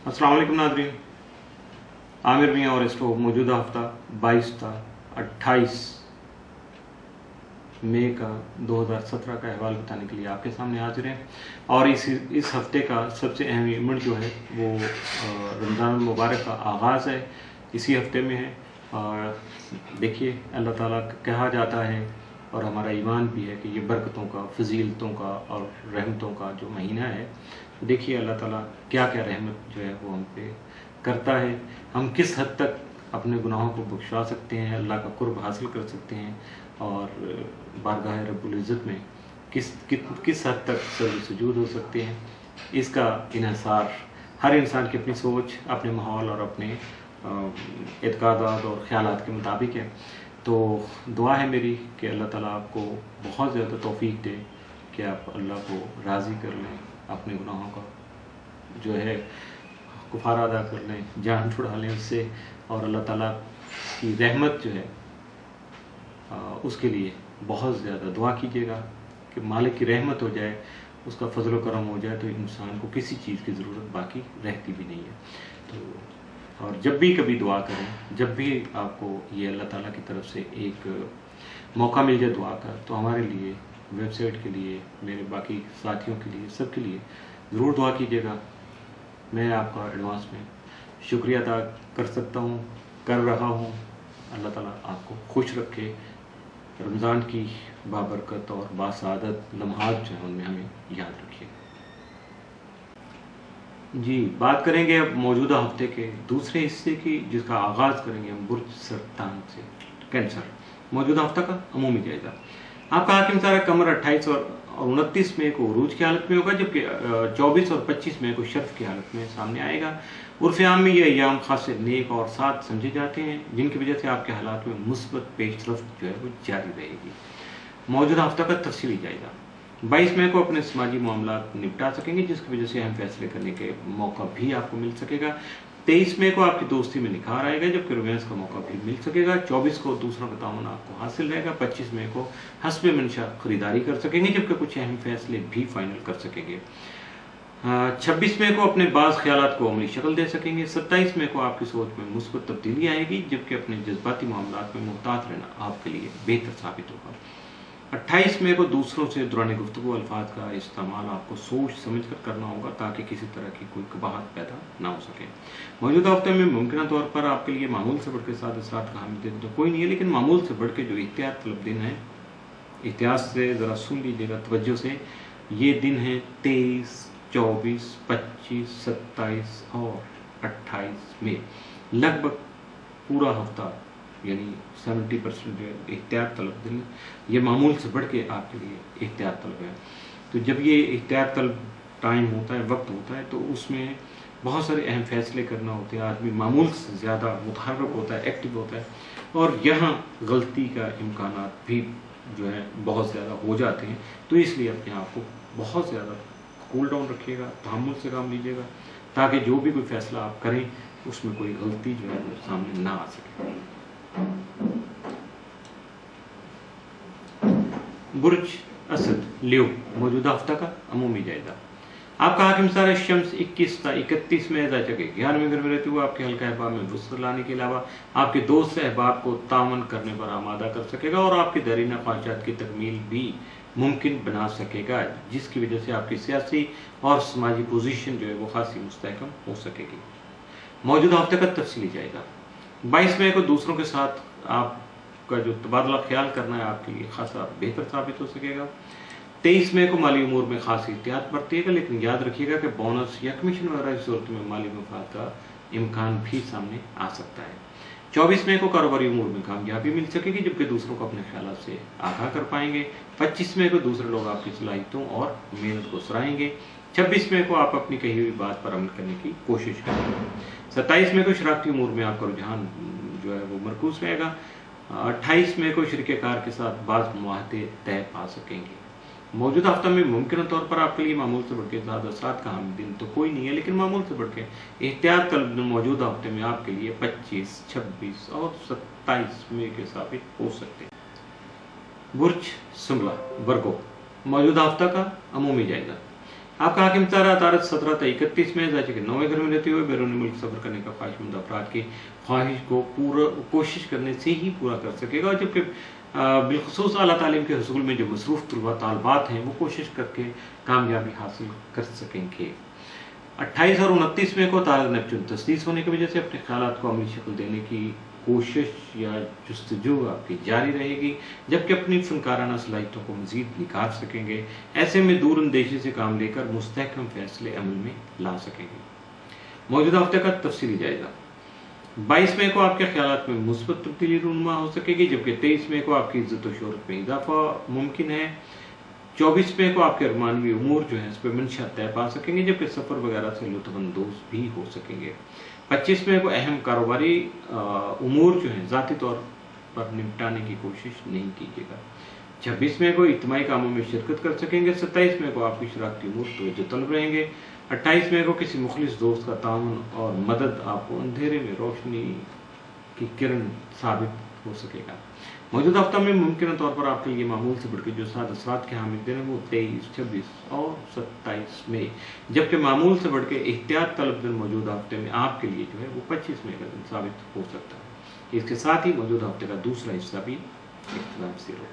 अस्सलाम वालेकुम नाज़रीन, आमिर मियाँ और स्टोव मौजूदा हफ्ता 22 था 28 मई का 2017 का अहवाल बताने के लिए आपके सामने हाजिर हैं। और इस हफ्ते का सबसे अहम इवेंट जो है वो रमज़ान मुबारक का आगाज़ है, इसी हफ्ते में है। और देखिए, अल्लाह ताला कहा जाता है और हमारा ईमान भी है कि ये बरकतों का, फजीलतों का और रहमतों का जो महीना है। देखिए अल्लाह ताला क्या क्या रहमत जो है वो हम पे करता है, हम किस हद तक अपने गुनाहों को बख्शवा सकते हैं, अल्लाह का कुर्ब हासिल कर सकते हैं और बारगाह रब्बुल इज़्ज़त में किस हद तक सजद सुजूद हो सकते हैं। इसका इन्हिसार हर इंसान की अपनी सोच, अपने माहौल और अपने एतकादात और ख़यालात के मुताबिक है। तो दुआ है मेरी कि अल्लाह ताला आपको बहुत ज़्यादा तौफीक दे कि आप अल्लाह को राज़ी कर लें, अपने गुनाहों का जो है कुफारा अदा कर लें, जान छुड़ा लें उससे, और अल्लाह ताला की रहमत जो है उसके लिए बहुत ज़्यादा दुआ कीजिएगा कि मालिक की रहमत हो जाए, उसका फजल व करम हो जाए तो इंसान को किसी चीज़ की ज़रूरत बाकी रहती भी नहीं है। तो और जब भी कभी दुआ करें, जब भी आपको ये अल्लाह ताला की तरफ से एक मौका मिल जाए दुआ का, तो हमारे लिए, वेबसाइट के लिए, मेरे बाकी साथियों के लिए, सबके लिए ज़रूर दुआ कीजिएगा। मैं आपका एडवांस में शुक्रिया अदा कर सकता हूँ, कर रहा हूँ। अल्लाह ताला आपको खुश रखे, रमज़ान की बाबरकत और बासादत लम्हात जो हैं उनमें हमें याद रखिए। जी, बात करेंगे अब मौजूदा हफ्ते के दूसरे हिस्से की, जिसका आगाज़ करेंगे हम बुर्ज सरतान से, कैंसर। मौजूदा हफ्ता का अमूमी जायजा। आपका हाकिम सारा कमर 28 और 29 मई को उरूज की हालत में होगा, जबकि 24 और 25 मई को शर्फ की हालत में सामने आएगा। उर्फ़ आम में ये अय्याम खासे नेक और साथ समझे जाते हैं, जिनकी वजह से आपके हालात में मुस्बत पेशरफ्त जो है वो जारी रहेगी। मौजूदा हफ्ता का तफसीली जायजा। 22 मई को अपने समाजी मामलात निपटा सकेंगे, जिसकी वजह से अहम फैसले करने के मौका भी आपको मिल सकेगा। 23 मई को आपकी दोस्ती में निखार आएगा, जबकि रोमांस का मौका भी मिल सकेगा। 24 को दूसरों का ताउन आपको हासिल रहेगा। 25 मई को हस्बे मंशा खरीदारी कर सकेंगे, जबकि कुछ अहम फैसले भी फाइनल कर सकेंगे। 26 मई को अपने बाज़ ख्यालात को अमली शक्ल दे सकेंगे। 27 मई को आपकी सोच में मुस्बत तब्दीली आएगी, जबकि अपने जज्बाती मामलात में मुहतात रहना आपके लिए बेहतर साबित होगा। 28 मई को दूसरों से दौरान गुफ्तगू अल्फाज का इस्तेमाल आपको सोच समझ कर करना होगा, ताकि किसी तरह की कोई कबाहत पैदा ना हो सके। मौजूदा हफ्ते में मुमकिन तौर पर आपके लिए मामूल से बढ़ के साथ का हामिल दिन तो कोई नहीं है, लेकिन मामूल से बढ़ के जो एहतियात तलब दिन है, एहतियात से ज़रा सुन लीजिएगा तवज्जो से। ये दिन है 23, 24, 25, 27 और 28 मई। लगभग पूरा हफ्ता यानी 70% जो है एहतियात तलब दिन, ये मामूल से बढ़ के आपके लिए एहतियात तलब है। तो जब ये एहतियात तलब टाइम होता है, वक्त होता है, तो उसमें बहुत सारे अहम फैसले करना होते हैं। आदमी मामूल से ज़्यादा मुतहर्रिक होता है, एक्टिव होता है, और यहाँ गलती का इम्कान भी जो है बहुत ज़्यादा हो जाते हैं। तो इसलिए अपने आप को बहुत ज़्यादा कूल डाउन रखिएगा, तहम्मुल से काम लीजिएगा, ताकि जो भी कोई फैसला आप करें उसमें कोई गलती जो है वो सामने ना आ सके। बुर्ज असद लियो। मौजूदा हफ्ता का अमूमी जायजा। आपका हाकिम सारा शम्स 21 था 31 में ऐसा जगह 11वें घर में रहते हुए आपके हल्का अहबाब में वसत लाने के अलावा आपके दोस्त अहबाब को तावन करने पर आमादा कर सकेगा और आपके दरीना ख्वाहिशात की तकमील भी मुमकिन बना सकेगा, जिसकी वजह से आपकी सियासी और समाजी पोजीशन जो है वो खासी मुस्तहकम हो सकेगी। मौजूदा हफ्ते का तफसीली जाएगा। 22 मई को दूसरों के साथ आपका जो तबादला ख्याल करना है आपके लिए खासा बेहतर साबित हो सकेगा। 23 मई को माली उमूर में खास एहतियात बरतिएगा, लेकिन याद रखिएगा कि बोनस या कमीशन वगैरह की सूरत में माली मफाद का इम्कान भी सामने आ सकता है। 24 मई को कारोबारी उमूर में कामयाबी मिल सकेगी, जबकि दूसरों को अपने ख्यालात से आगाह कर पाएंगे। 25 मई को दूसरे लोग आपकी सलाहियतों और मेहनत को सराहेंगे। 26 मई को आप अपनी कही हुई बात पर अमल करने की कोशिश करेंगे। 27 मई को शरारती उमूर में आपका रुझान जो है वो मरकूज रहेगा। 28 मई को शरीकेकार के साथ बाज़ मुआहदे तय पा सकेंगे। मौजूदा हफ्ता में मुमकिन तौर पर आपके लिए मामूल से बढ़ के ज़्यादा साथ का हामिल दिन तो कोई नहीं है, लेकिन मामूल से बढ़ के एहतियात तलब दिन मौजूदा हफ्ते में आपके लिए 25, 26 और 27 मई के साबित हो सकते हैं। बुर्ज सुमला वर्गो। मौजूदा हफ्ता का अमूमी जायजा। आपका हाकिम तारा तारत 17 से 31 में जैसे कि 9वें घर में रहते हुए बैरून मुल्क सफर करने का ख्वाहिशमंद अफराद की ख्वाहिश को पूरा कोशिश करने से ही पूरा कर सकेगा, जबकि बिलखसूस आला तालीम के हसूल में जो मसरूफ़ तलबा तालबात हैं वो कोशिश करके कामयाबी हासिल कर सकेंगे। 28 और 29 में को तारक नेपच्यून तस्दीस होने की वजह से अपने ख्यालात को अमली शक्ल देने की कोशिश या जुस्तजू आपकी जारी रहेगी, जबकि अपनी फनकाराना सलाहियतों को मजीद निखार सकेंगे। ऐसे में दूर अंदेशी से काम लेकर मुस्तहकम फैसले अमल में ला सकेंगे। मौजूदा हफ्ते का तफसीली जायजा। 22 मई को आपके ख्यालात में मुस्बत तब्दीली रूनुमा हो सकेगी, जबकि 23 मई को आपकी इज्जत और शोहरत में इजाफा मुमकिन है। 24 मई को आपके अरमानवी उमूर जो है इस पर मंशा तय पा सकेंगे, जबकि सफ़र वगैरह से लुत्फ़अंदोज़ भी हो सकेंगे। 25 मई को अहम कारोबारी उमूर जो हैं ज़ाती तौर पर निपटाने की कोशिश नहीं कीजिएगा। 26 मई को इज्तिमाई कामों में शिरकत कर सकेंगे। 27 मई को आपकी शराकती उमूर तवज्जो तलब रहेंगे। 28 मई को किसी मुखलिस दोस्त का ताउन और मदद आपको अंधेरे में रोशनी की किरण साबित हो सकेगा। मौजूदा हफ्ता में मुमकिन तौर पर आपके लिए मामूल से बढ़कर जो सात असरात के हामिल दिन वो 23, 26 और 27 मई, जबकि मामूल से बढ़ के एहतियात तलब दिन मौजूदा हफ्ते में आपके लिए जो है वो 25 मई का दिन साबित हो सकता है। इसके साथ ही मौजूदा हफ्ते का दूसरा हिस्सा भी इख्तिलाफ से हो।